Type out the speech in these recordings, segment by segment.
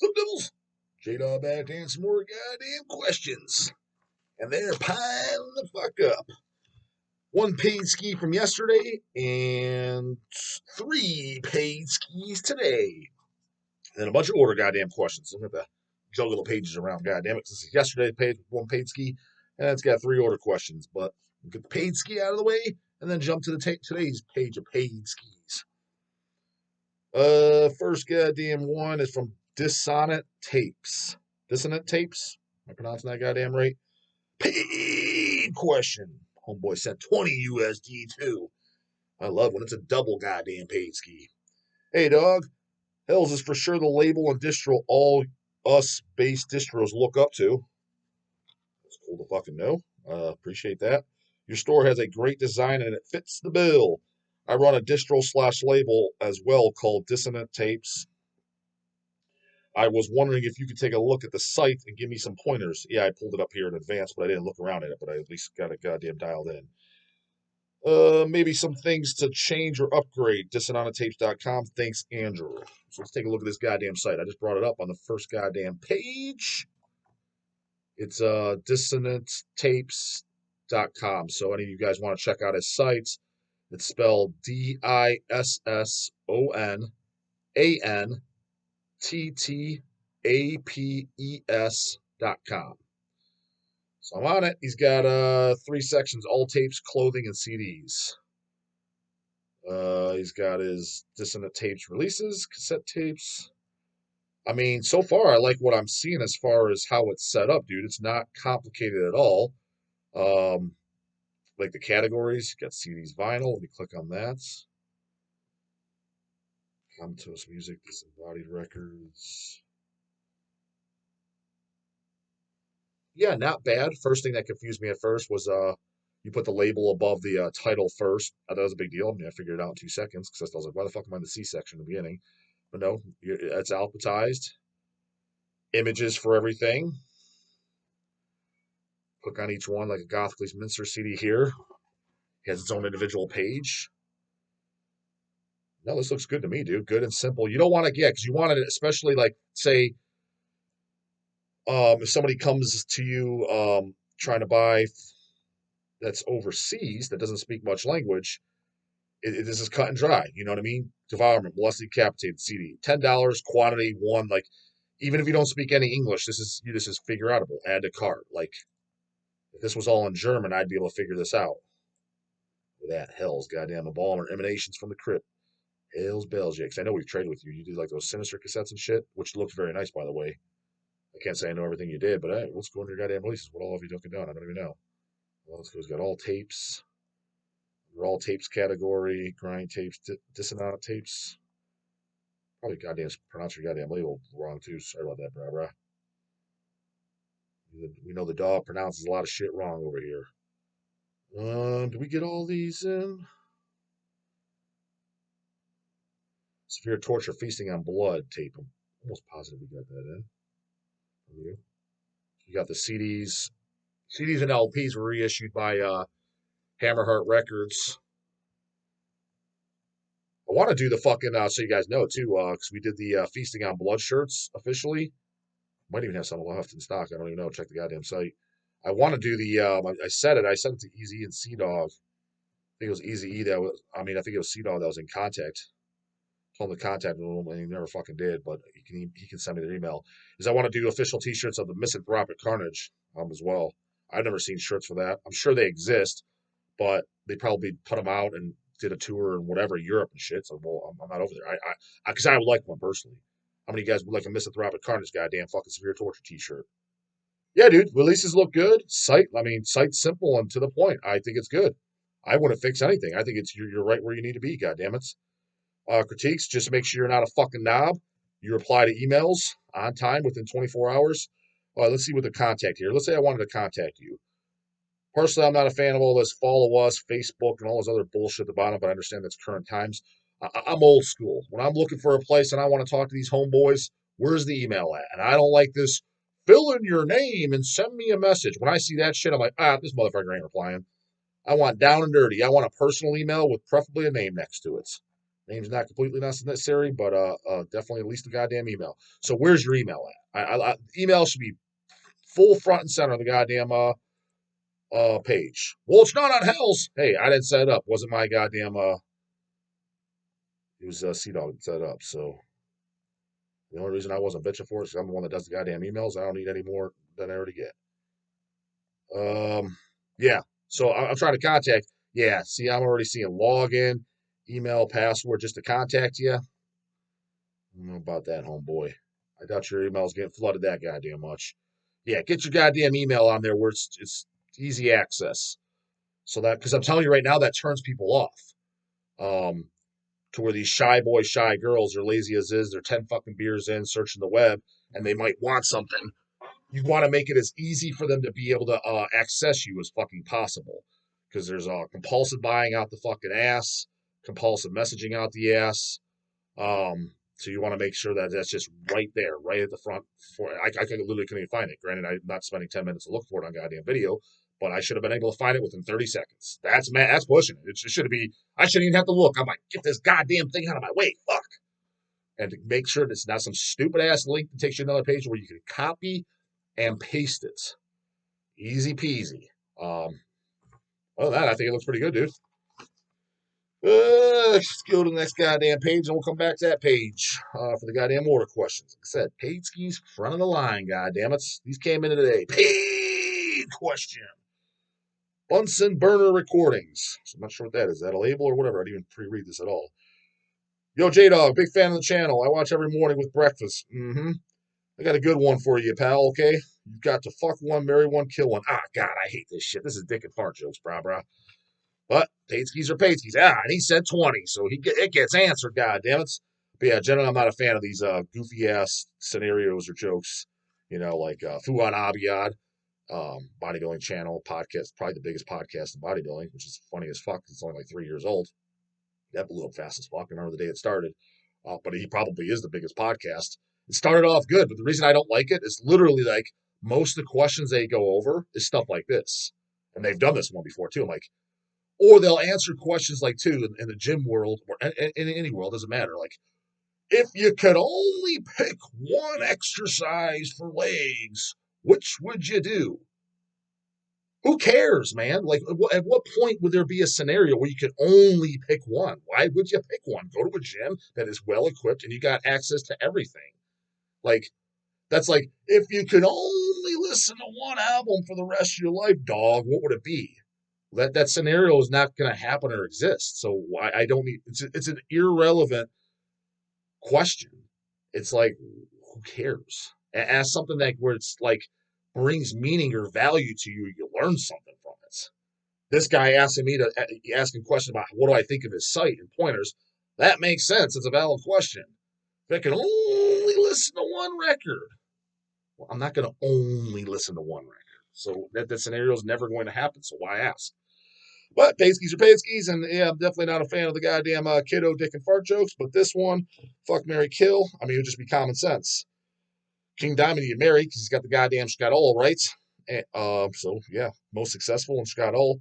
Look, Devils. J-Dawg back to answer more goddamn questions. And they're piling the fuck up. One paid ski from yesterday and 3 paid skis today. And a bunch of order goddamn questions. I'm going to juggle the pages around, goddamn it. Since yesterday paid one paid ski, and it's got 3 order questions. But we'll get the paid ski out of the way and then jump to the today's page of paid skis. First goddamn one is from Dissonant Tapes. Dissonant Tapes? Am I pronouncing that goddamn right? Paid question. Homeboy sent 20 USD too. I love when it's a double goddamn paid ski. Hey, dog. Hells is for sure the label and distro all us base distros look up to. That's cool to fucking know. Appreciate that. Your store has a great design and it fits the bill. I run a distro/label as well called Dissonant Tapes. I was wondering if you could take a look at the site and give me some pointers. Yeah, I pulled it up here in advance, but I didn't look around at it, but I at least got it goddamn dialed in. Maybe some things to change or upgrade. Dissonanttapes.com. Thanks, Andrew. So let's take a look at this goddamn site. I just brought it up on the first goddamn page. It's dissonanttapes.com. So any of you guys want to check out his sites, it's spelled DISSONANTTAPES.com. So I'm on it. He's got 3 sections: all tapes, clothing, and CDs. He's got his Dissonant Tapes releases, cassette tapes. I mean, so far I like what I'm seeing as far as how it's set up, dude. It's not complicated at all. Like the categories, you got CDs, vinyl. Let me click on that. Comatose music, disembodied records. Yeah, not bad. First thing that confused me at first was you put the label above the title first. That was a big deal. I mean, I figured it out in 2 seconds because I was like, why the fuck am I in the C section in the beginning? But no, it's alphabetized. Images for everything. Click on each one like a Gothically Minster CD here. It has its own individual page. No, this looks good to me, dude. Good and simple. You don't want to get, because you want it, especially like, say, if somebody comes to you trying to buy that's overseas, that doesn't speak much language, this is cut and dry. You know what I mean? Devourment, Molested, Decapitated CD. $10, quantity 1. Like, even if you don't speak any English, this is figure outable. Add to cart. Like, if this was all in German, I'd be able to figure this out. With that, Hell's goddamn embalmer emanations from the crypt. Hell's bells, yeah, because I know we've traded with you. You did like those Sinister cassettes and shit, which looked very nice, by the way. I can't say I know everything you did, but hey, let's go into your goddamn releases. What all have you done? I don't even know. Well, let's go. It's got all tapes. Raw tapes category, grind tapes, dissonant tapes. Probably goddamn pronounce your goddamn label wrong too. Sorry about that, brah. We know the dog pronounces a lot of shit wrong over here. Do we get all these in? Severe torture, feasting on blood tape. I'm almost positive we got that in. You got the CDs. CDs and LPs were reissued by Hammerheart Records. I want to do the fucking, so you guys know too, because we did the Feasting on Blood shirts officially. Might even have some left in stock. I don't even know. Check the goddamn site. I want to do the, I sent it to Easy and C-Dog. I think it was Easy E that was, I think it was C-Dog that was in contact. Told him to contact him, and he never fucking did, but he can send me their email. Is I want to do official t-shirts of the Misanthropic Carnage as well. I've never seen shirts for that. I'm sure they exist, but they probably put them out and did a tour in whatever, Europe and shit. So, well, I'm not over there. Because I would like one personally. How many guys would like a Misanthropic Carnage goddamn fucking Severe Torture t-shirt? Yeah, dude. Releases look good. Site's simple and to the point. I think it's good. I wouldn't fix anything. I think you're right where you need to be, goddammit. Critiques, just make sure you're not a fucking knob. You reply to emails on time within 24 hours. Let's see what the contact here. Let's say I wanted to contact you. Personally, I'm not a fan of all this follow us, Facebook, and all this other bullshit at the bottom, but I understand that's current times. I'm old school. When I'm looking for a place and I want to talk to these homeboys, where's the email at? And I don't like this, fill in your name and send me a message. When I see that shit, I'm like, this motherfucker ain't replying. I want down and dirty. I want a personal email with preferably a name next to it. Name's not completely necessary, but definitely at least the goddamn email. So where's your email at? Email should be full front and center of the goddamn page. Well, it's not on Hell's. Hey, I didn't set it up. Wasn't my goddamn it was Dawg that set it up. So the only reason I wasn't bitching for it is I'm the one that does the goddamn emails. I don't need any more than I already get. Yeah. So I'm trying to contact. Yeah. See, I'm already seeing login, email, password just to contact you. I don't know about that, homeboy. I doubt your email's getting flooded that goddamn much. Yeah, get your goddamn email on there where it's easy access. So that because I'm telling you right now, that turns people off. To where these shy boys, shy girls are lazy as is, they're 10 fucking beers in, searching the web, and they might want something. You want to make it as easy for them to be able to access you as fucking possible. Because there's compulsive buying out the fucking ass, compulsive messaging out the ass. So you want to make sure that that's just right there, right at the front. I literally couldn't even find it. Granted, I'm not spending 10 minutes to look for it on goddamn video, but I should have been able to find it within 30 seconds. That's pushing it. It should be. I shouldn't even have to look. I'm like, get this goddamn thing out of my way. Fuck. And to make sure it's not some stupid ass link that takes you to another page where you can copy and paste it. Easy peasy. Other than that, I think it looks pretty good, dude. Let's go to the next goddamn page, and we'll come back to that page for the goddamn order questions. Like I said, paid skis front of the line, goddammit. These came in today. Paid question. Bunsen Burner Recordings. So I'm not sure what that is. Is that a label or whatever? I didn't even pre-read this at all. Yo, J-Dog, big fan of the channel. I watch every morning with breakfast. I got a good one for you, pal, okay? You've got to fuck one, marry one, kill one. Ah, God, I hate this shit. This is dick and fart jokes, brah. But paid skis are paid skis. Ah, and he said 20, so it gets answered, goddammit. But yeah, generally, I'm not a fan of these goofy-ass scenarios or jokes. You know, like Fuad Abiyad, bodybuilding channel, podcast, probably the biggest podcast in bodybuilding, which is funny as fuck. It's only like 3 years old. That blew up fast as fuck. I remember the day it started. But he probably is the biggest podcast. It started off good, but the reason I don't like it is literally like most of the questions they go over is stuff like this. And they've done this one before too. I'm like, or they'll answer questions like too in the gym world or in any world, doesn't matter. Like, if you could only pick one exercise for legs, which would you do? Who cares, man? Like, at what point would there be a scenario where you could only pick one? Why would you pick one? Go to a gym that is well equipped and you got access to everything. Like, that's like, if you could only listen to one album for the rest of your life, dog, what would it be? That scenario is not going to happen or exist. So why I don't need it's an irrelevant question. It's like, who cares? Ask something that where it's like brings meaning or value to you. You learn something from it. This guy asking questions about what do I think of his site and pointers. That makes sense. It's a valid question. If I can only listen to one record, well, I'm not going to only listen to one record. So that scenario is never going to happen. So why ask? But paid skis are paid skis, and yeah, I'm definitely not a fan of the goddamn kiddo, dick, and fart jokes. But this one, fuck, marry, kill. I mean, it would just be common sense. King Diamond, you marry because he's got the goddamn Scott rights. And, so yeah, most successful in Scott. Well,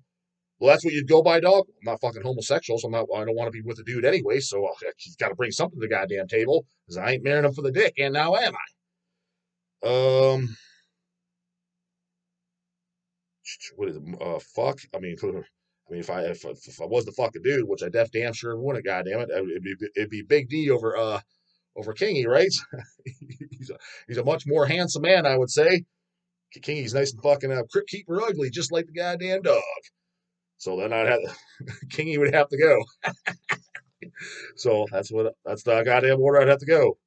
that's what you'd go by, dog. I'm not fucking homosexual, so I don't want to be with a dude anyway. So he's got to bring something to the goddamn table because I ain't marrying him for the dick, and now am I? What is it? Fuck. I mean, if I was the fucking dude, which I damn sure wouldn't, goddamn it, it'd be Big D over Kingy, right? he's a much more handsome man, I would say. Kingy's nice and fucking crypt keeper ugly, just like the goddamn dog. So then Kingy would have to go. So that's the goddamn order I'd have to go.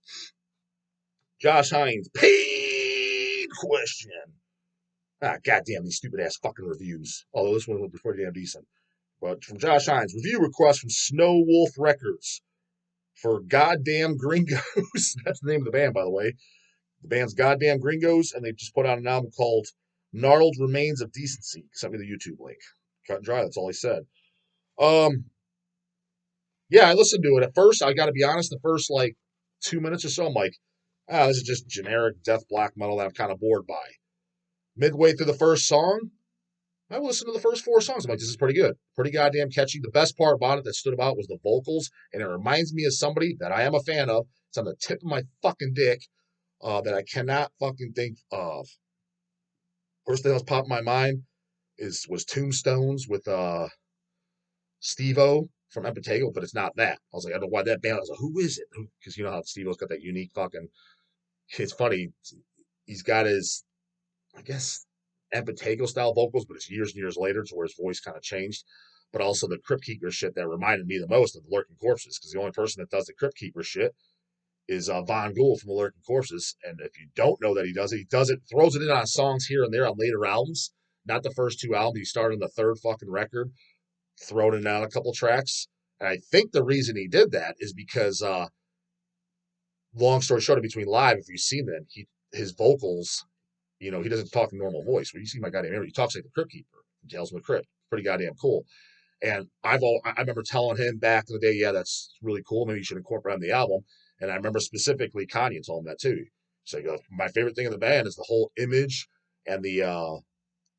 Josh Hines, paid question. Ah, goddamn these stupid ass fucking reviews. Although this one was pretty damn decent. But from Josh Hines, review request from Snow Wolf Records for Goddamn Gringos. That's the name of the band, by the way. The band's Goddamn Gringos, and they just put out an album called Gnarled Remains of Decency. Sent me the YouTube link. Cut and dry, that's all he said. Yeah, I listened to it. At first, I gotta be honest, the first like 2 minutes or so, I'm like, this is just generic death black metal that I'm kind of bored by. Midway through the first song, I listened to the first 4 songs. I'm like, this is pretty good. Pretty goddamn catchy. The best part about it that stood out was the vocals, and it reminds me of somebody that I am a fan of. It's on the tip of my fucking dick that I cannot fucking think of. First thing that was popping in my mind was Tombstones with Steve-O from Empatego, but it's not that. I was like, I don't know why that band. I was like, who is it? Because you know how Steve-O's got that unique fucking. It's funny. He's got his, I guess, Empatego style vocals, but it's years and years later to where his voice kind of changed. But also the Crypt Keeper shit that reminded me the most of the Lurking Corpses, because the only person that does the Crypt Keeper shit is Von Ghoul from the Lurking Corpses. And if you don't know that he does it, throws it in on songs here and there on later albums. Not the first 2 albums. He started on the third fucking record, thrown it on a couple tracks. And I think the reason he did that is because, long story short, in between live, if you've seen them, his vocals, he doesn't talk in normal voice. When you see my goddamn interview, he talks like the Crypt Keeper from Tales from the Crypt. Pretty goddamn cool. And I remember telling him back in the day, yeah, that's really cool. Maybe you should incorporate on the album. And I remember specifically Kanye told him that too. So my favorite thing of the band is the whole image and the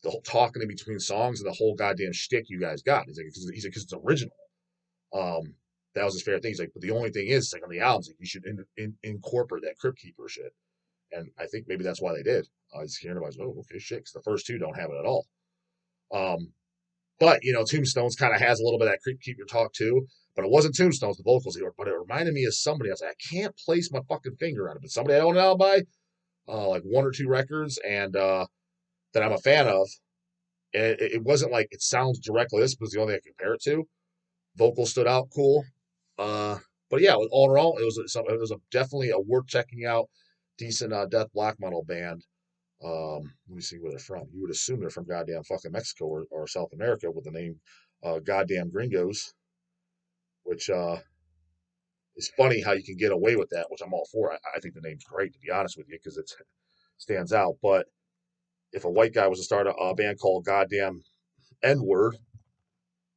whole talking in between songs and the whole goddamn shtick you guys got. He's like, because it's original. That was his favorite thing. He's like, but the only thing is, like on the albums, like you should incorporate that Crypt Keeper shit. And I think maybe that's why they did. I was hearing about, oh, okay, shit, because the first 2 don't have it at all. But Tombstones kind of has a little bit of that Crypt Keeper talk too. But it wasn't Tombstones, the vocals, but it reminded me of somebody. I was like, I can't place my fucking finger on it, but somebody I own an album by, like 1 or 2 records, and that I'm a fan of. And it wasn't like it sounds directly this, was the only thing I could compare it to. Vocals stood out cool. But yeah, all in all, it was definitely a worth checking out, decent death black metal band. Let me see where they're from. You would assume they're from goddamn fucking Mexico or South America with the name goddamn Gringos, which is funny how you can get away with that, which I'm all for. I think the name's great, to be honest with you, because it stands out. But if a white guy was to start a band called goddamn N-word,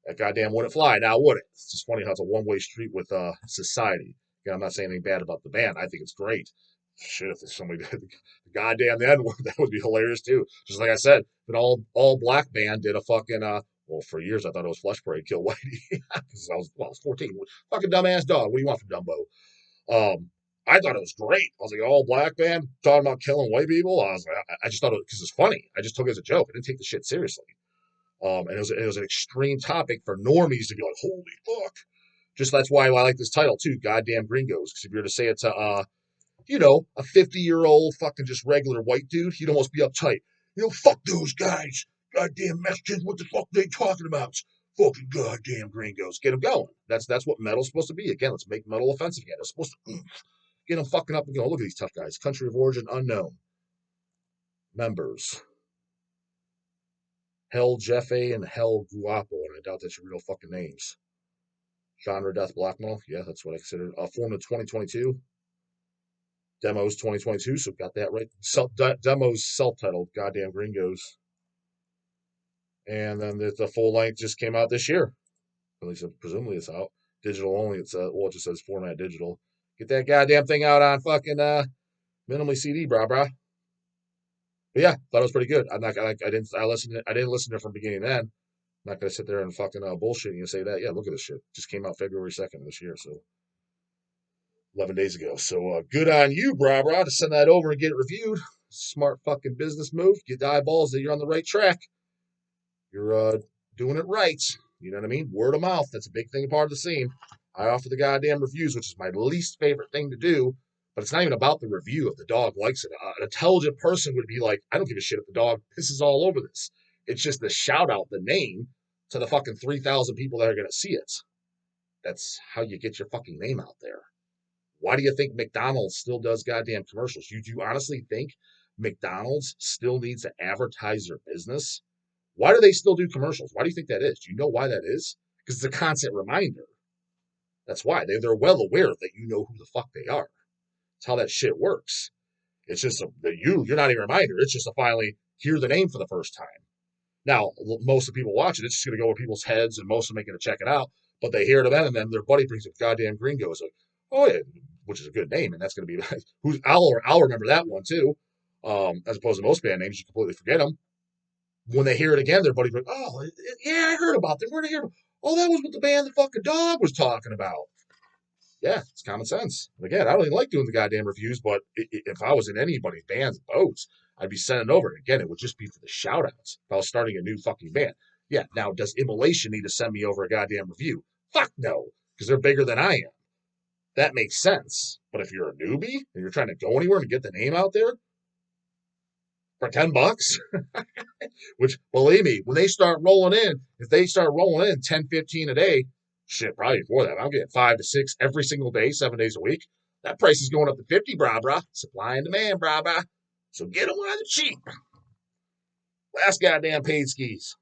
that goddamn wouldn't fly now, would it? It's just funny how it's a one-way street with society. Again, I'm not saying anything bad about the band. I think it's great. Shit, if somebody did the goddamn N-word, that would be hilarious too. Just like I said, an all black band did a fucking well, for years I thought it was Flesh Parade Kill Whitey because I was 14. Fucking dumbass dog. What do you want from Dumbo? I thought it was great. I was like, all black band talking about killing white people. I was like, I just thought it because it's funny. I just took it as a joke. I didn't take the shit seriously. And it was an extreme topic for normies to be like, holy fuck. Just that's why I like this title too, goddamn Gringos. Because if you were to say it to a 50-year-old fucking just regular white dude, he'd almost be uptight. Fuck those guys. Goddamn Mexicans, what the fuck are they talking about? Fucking goddamn Gringos. Get them going. That's what metal's supposed to be. Again, let's make metal offensive again. It's supposed to get them fucking up and going. Look at these tough guys. Country of origin unknown. Members. Hell Jefe and Hell Guapo, and I doubt that's your real fucking names. Genre Death Black Metal, yeah, that's what I considered. Formed in 2022. Demos 2022, so got that right. Demos self-titled, goddamn Gringos. And then the full length just came out this year. At least presumably it's out. Digital only. It just says format digital. Get that goddamn thing out on fucking minimally CD, brah. But yeah, thought it was pretty good. I didn't listen to it from beginning to end. I'm not gonna sit there and fucking bullshit you and say that. Yeah, look at this shit. Just came out February 2nd this year, so 11 days ago. So good on you, brah, to send that over and get it reviewed. Smart fucking business move. Get the eyeballs that you're on the right track. You're doing it right. You know what I mean? Word of mouth. That's a big thing, part of the scene. I offer the goddamn reviews, which is my least favorite thing to do. But it's not even about the review if the dog likes it. An intelligent person would be like, I don't give a shit if the dog pisses all over this. It's just the shout out, the name, to the fucking 3,000 people that are going to see it. That's how you get your fucking name out there. Why do you think McDonald's still does goddamn commercials? Do you honestly think McDonald's still needs to advertise their business? Why do they still do commercials? Why do you think that is? Do you know why that is? Because it's a constant reminder. That's why. They're well aware that you know who the fuck they are. That's how that shit works. It's just you're not even a reminder. It's just to finally hear the name for the first time. Now, most of the people watching, it's just going to go over people's heads, and most of them ain't going to check it out. But they hear it then, and then their buddy brings up goddamn Gringos, like, oh yeah, which is a good name, and that's going to be I'll remember that one too. As opposed to most band names, you completely forget them. When they hear it again, their buddy's like, oh, yeah, I heard about them. Where'd I hear about? Oh, that was what the band the fucking Dawg was talking about. Yeah, it's common sense. And again, I don't even like doing the goddamn reviews, but if I was in anybody's band's boats, I'd be sending over. Again, it would just be for the shout outs. If I was starting a new fucking band. Yeah, now does Immolation need to send me over a goddamn review? Fuck no, because they're bigger than I am. That makes sense. But if you're a newbie and you're trying to go anywhere and get the name out there for $10, which believe me, when they start rolling in, if they start rolling in 10, 15 a day, shit, probably before that, I'm getting 5 to 6 every single day, 7 days a week. That price is going up to 50, brah. Supply and demand, brah. So get them while they're cheap. Last goddamn paid skis.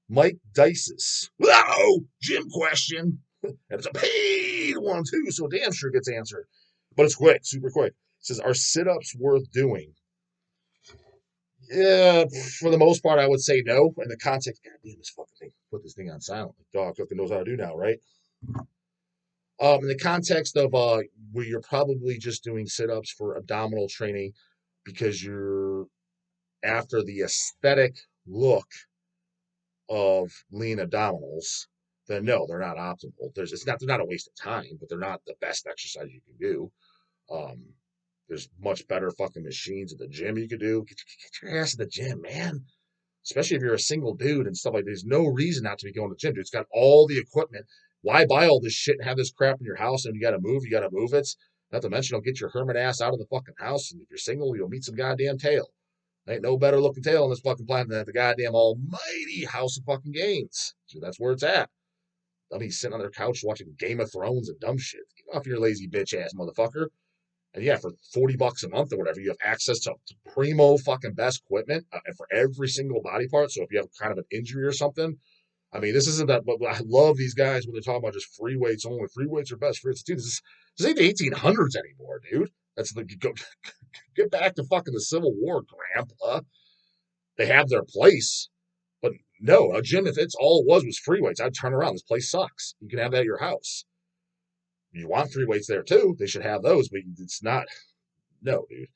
Mike Dices. Whoa! Gym question. And it's a paid one, too, so damn sure gets answered. But it's quick, super quick. It says, are sit-ups worth doing? Yeah, for the most part, I would say no. In the context, God damn this fucking thing. Put this thing on silent. Dog fucking knows how to do now, right? In the context of where you're probably just doing sit-ups for abdominal training because you're after the aesthetic look of lean abdominals, then no, they're not optimal. They're not a waste of time, but they're not the best exercise you can do. Um, there's much better fucking machines at the gym you could do. Get your ass to the gym, man. Especially if you're a single dude and stuff like that. There's no reason not to be going to the gym, dude. It's got all the equipment. Why buy all this shit and have this crap in your house and you gotta move it? Not to mention, you'll get your hermit ass out of the fucking house. And if you're single, you'll meet some goddamn tail. Ain't no better looking tail on this fucking planet than at the goddamn almighty House of fucking Games. So that's where it's at. They'll be sitting on their couch watching Game of Thrones and dumb shit. Get off your lazy bitch ass motherfucker. And yeah, for $40 a month or whatever, you have access to primo fucking best equipment for every single body part. So if you have kind of an injury or something, I mean, this isn't that, but I love these guys when they're talking about just free weights only. Free weights are best. Free weights, dude, this ain't the 1800s anymore, dude. That's the go, get back to fucking the Civil War, Grandpa. They have their place, but no, a gym, if it's all it was free weights, I'd turn around. This place sucks. You can have that at your house. You want free weights there too. They should have those, but it's not. No, dude.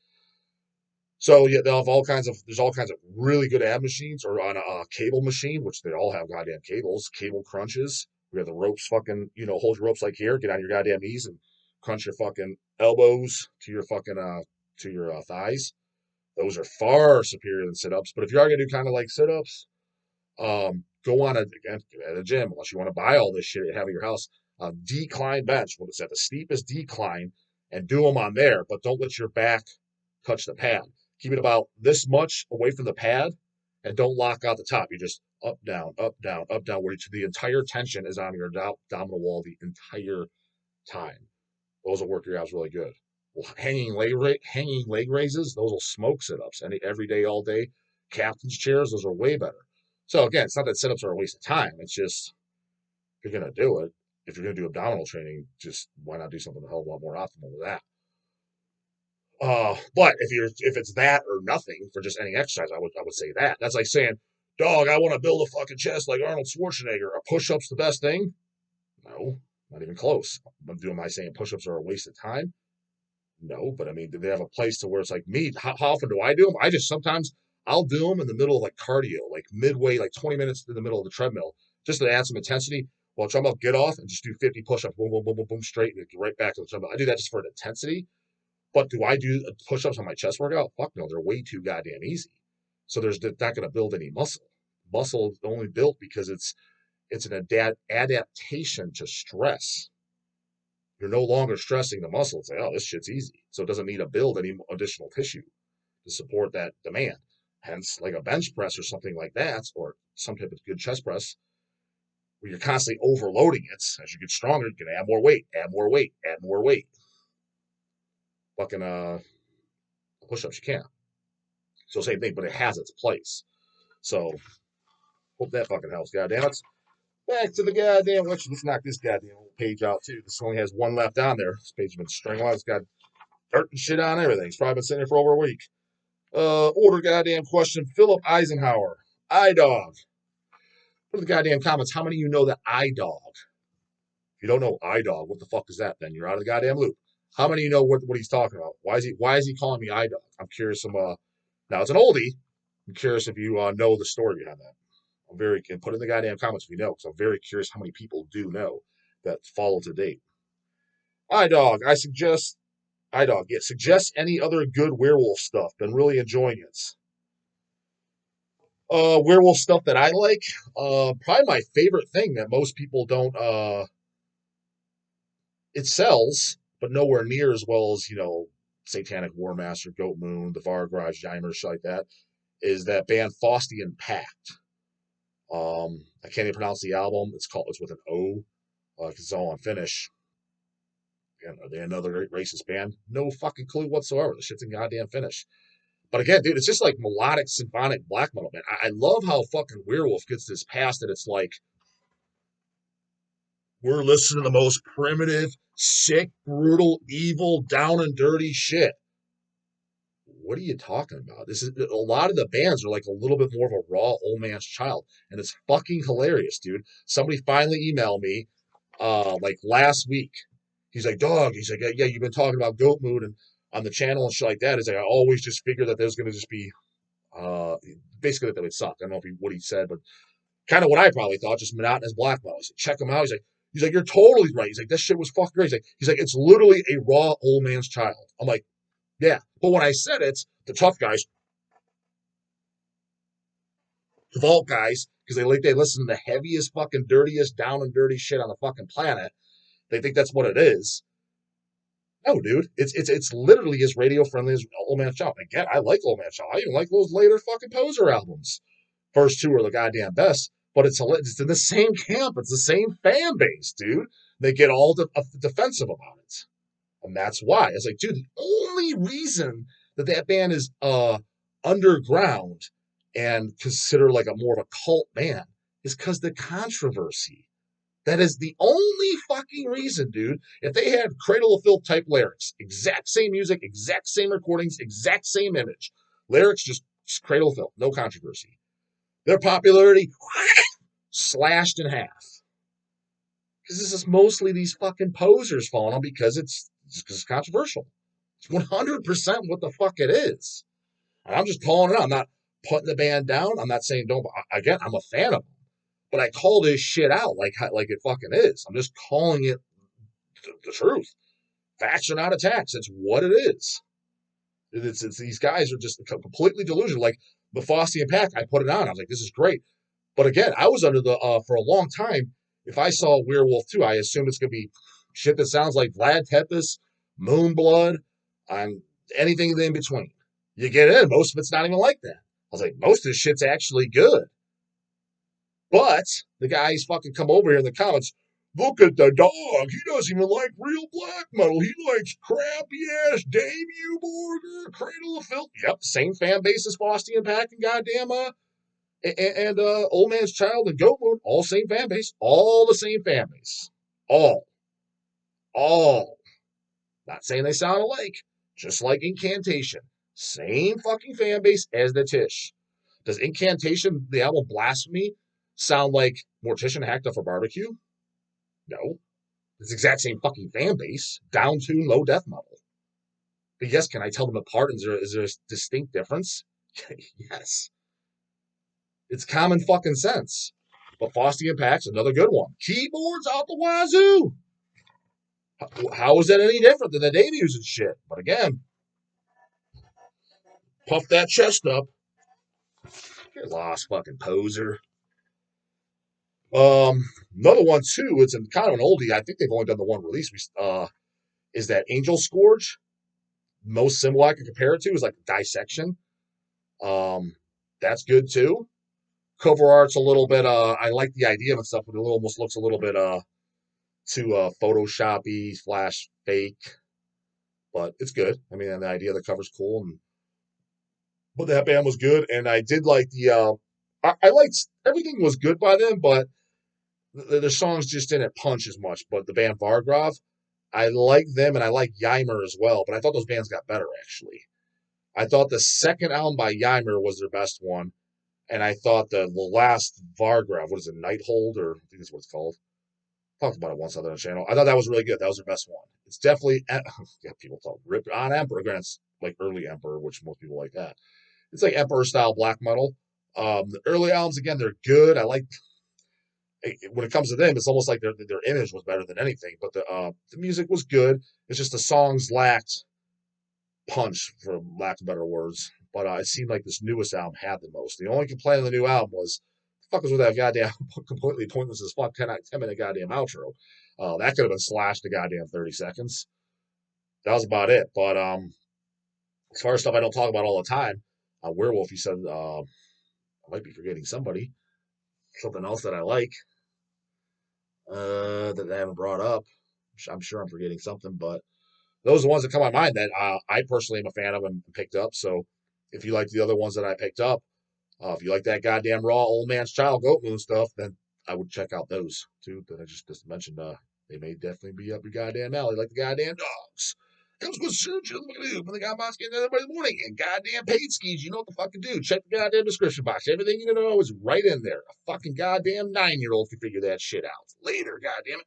So yeah, they'll have there's all kinds of really good ab machines or on a cable machine, which they all have goddamn cables, cable crunches. We have the ropes fucking, hold your ropes like here, get on your goddamn knees and crunch your fucking elbows to your fucking, thighs. Those are far superior than sit-ups. But if you are going to do kind of like sit-ups, go on again at a gym, unless you want to buy all this shit you have at your house, decline bench, when it's at the steepest decline, and do them on there, but don't let your back touch the pad. Keep it about this much away from the pad and don't lock out the top. You just up, down, where the entire tension is on your abdominal wall the entire time. Those will work your abs really good. Well, hanging leg raises, those will smoke sit-ups. Every day, all day. Captain's chairs, those are way better. So again, it's not that sit-ups are a waste of time. It's just, if you're going to do it, if you're going to do abdominal training, just why not do something a hell of a lot more optimal than that? But if it's that or nothing for just any exercise, I would say that. That's like saying, dog, I want to build a fucking chest like Arnold Schwarzenegger. Are push-ups the best thing? No, not even close. Am I saying push-ups are a waste of time? No, but I mean, do they have a place to where it's like me? How often do I do them? Sometimes I'll do them in the middle of like cardio, like midway, like 20 minutes in the middle of the treadmill, just to add some intensity. While treadmill, get off and just do 50 push-ups, boom, boom, boom, boom, boom, straight, and get right back to the treadmill. I do that just for an intensity. But do I do push-ups on my chest workout? Fuck no, they're way too goddamn easy. So there's not going to build any muscle. Muscle is only built because it's an adaptation to stress. You're no longer stressing the muscle. It's like, oh, this shit's easy. So it doesn't need to build any additional tissue to support that demand. Hence, like a bench press or something like that, or some type of good chest press, where you're constantly overloading it. As you get stronger, you can add more weight, add more weight, add more weight. Fucking push-ups, you can't. So same thing, but it has its place. So hope that fucking helps. Goddamn it. Back to the goddamn. Let's knock this goddamn page out too. This only has one left on there. This page has been strangled. It's got dirt and shit on everything. It's probably been sitting there for over a week. Order goddamn question. Philip Eisenhower. iDog. Put in the goddamn comments. How many of you know that iDog? If you don't know iDog, what the fuck is that? Then you're out of the goddamn loop. How many of you know what he's talking about? Why is he calling me iDog? I'm curious. Now it's an oldie. I'm curious if you know the story behind that. I'm very and put in the goddamn comments if you know, because I'm very curious how many people do know that follow to date. Dog. Yeah, suggest any other good werewolf stuff. Been really enjoying it. Werewolf stuff that I like. Probably my favorite thing that most people don't. It sells, but nowhere near as well as Satanic War Master, Goat Moon, the Var Garage, Yimer, shit like that. Is that band Faustian Pact? I can't even pronounce the album. It's with an O. It's all on Finnish. Again, are they another racist band? No fucking clue whatsoever. The shit's in goddamn Finnish. But again, dude, it's just like melodic symphonic black metal, man. I love how fucking Werewolf gets this past that it's like we're listening to the most primitive, sick, brutal, evil, down and dirty shit. What are you talking about? This is a lot of the bands are like a little bit more of a raw old man's child, and it's fucking hilarious, dude. Somebody finally emailed me, like last week. He's like, Dog. He's like, yeah, you've been talking about Goat Mood and on the channel and shit like that. He's like, I always just figured that there's gonna just be, basically that they would suck. I don't know what he said, but kind of what I probably thought, just monotonous black metal. He's like, check him out. He's like, you're totally right. He's like, this shit was fucking great. He's like, it's literally a raw old man's child. I'm like, yeah. But when I said it, the tough guys, the vault guys, because they listen to the heaviest, fucking dirtiest, down and dirty shit on the fucking planet. They think that's what it is. No, dude, it's literally as radio friendly as Old Man Child. Again, I like Old Man Child. I even like those later fucking Poser albums. First two are the goddamn best, but it's in the same camp. It's the same fan base, dude. They get all defensive about it, and that's why it's like, dude, the only reason that band is underground and considered like a more of a cult band is because the controversy. That is the only fucking reason, dude. If they had Cradle of Filth type lyrics, exact same music, exact same recordings, exact same image, lyrics just Cradle of Filth, no controversy. Their popularity slashed in half. Because this is mostly these fucking posers falling on because it's controversial. It's 100% what the fuck it is. And I'm just calling it out. I'm not putting the band down. I'm not saying don't. Again, I'm a fan of them. But I call this shit out like it fucking is. I'm just calling it the truth. Facts are not attacks. It's what it is. It's these guys are just completely delusional. Like the Faustian Pack, I put it on. I was like, this is great. But again, I was under the for a long time. If I saw Werewolf 2, I assume it's gonna be shit that sounds like Vlad Tepes, Moonblood, and anything in between. You get in, most of it's not even like that. I was like, most of this shit's actually good. But the guys fucking come over here in the comments. Look at the dog. He doesn't even like real black metal. He likes crappy ass debut Burger, Cradle of Filth. Yep, same fan base as Faustian Pack and goddamn and Old Man's Child and Goat Moon. All same fan base. All the same fan base. All. All. Not saying they sound alike. Just like Incantation. Same fucking fan base as the Tish. Does Incantation, the album Blasphemy, sound like Mortician Hacked Up for Barbecue? No. It's the exact same fucking fan base. Down tune, low death metal. But yes, can I tell them apart? Is there a distinct difference? Yes. It's common fucking sense. But Faustian Pack's another good one. Keyboards out the wazoo. How is that any different than the debuts and shit? But again, puff that chest up. You're lost, fucking poser. Another one too. It's kind of an oldie. I think they've only done the one release. Is that Angel Scourge? Most symbol I can compare it to is like Dissection. That's good too. Cover art's a little bit. I like the idea of it stuff, but it almost looks a little bit too photoshoppy slash fake. But it's good. I mean, and the idea of the cover's cool, but that band was good, and I did like the. I liked everything was good by them, but the songs just didn't punch as much. But the band Vargrov, I like them, and I like Yimer as well. But I thought those bands got better actually. I thought the second album by Yimer was their best one, and I thought the last Vargrov, what is it, Nighthold, or I think that's what it's called. Talked about it once on the channel. I thought that was really good. That was their best one. It's definitely yeah, people talk rip on Emperor. Again, it's like early Emperor, which most people like that. It's like Emperor style black metal. The early albums again, they're good. I like when it comes to them, it's almost like their image was better than anything. But the music was good. It's just the songs lacked punch, for lack of better words. But it seemed like this newest album had the most. The only complaint on the new album was, the fuck was with that goddamn completely pointless as fuck 10-minute goddamn outro. That could have been slashed to goddamn 30 seconds. That was about it. But as far as stuff I don't talk about all the time, Werewolf, you said, I might be forgetting somebody. Something else that I like that I haven't brought up. I'm sure I'm forgetting something, but those are the ones that come to my mind that I personally am a fan of and picked up. So if you like the other ones that I picked up, if you like that goddamn raw old man's child goat moon stuff, then I would check out those too that I just mentioned. They may definitely be up your goddamn alley, like the goddamn dogs. Comes with search and look when they got my skin every morning and goddamn paid skis. You know what the fuck to do. Check the goddamn description box. Everything you need to know is right in there. A fucking goddamn 9-year-old can figure that shit out. Later, goddamn it.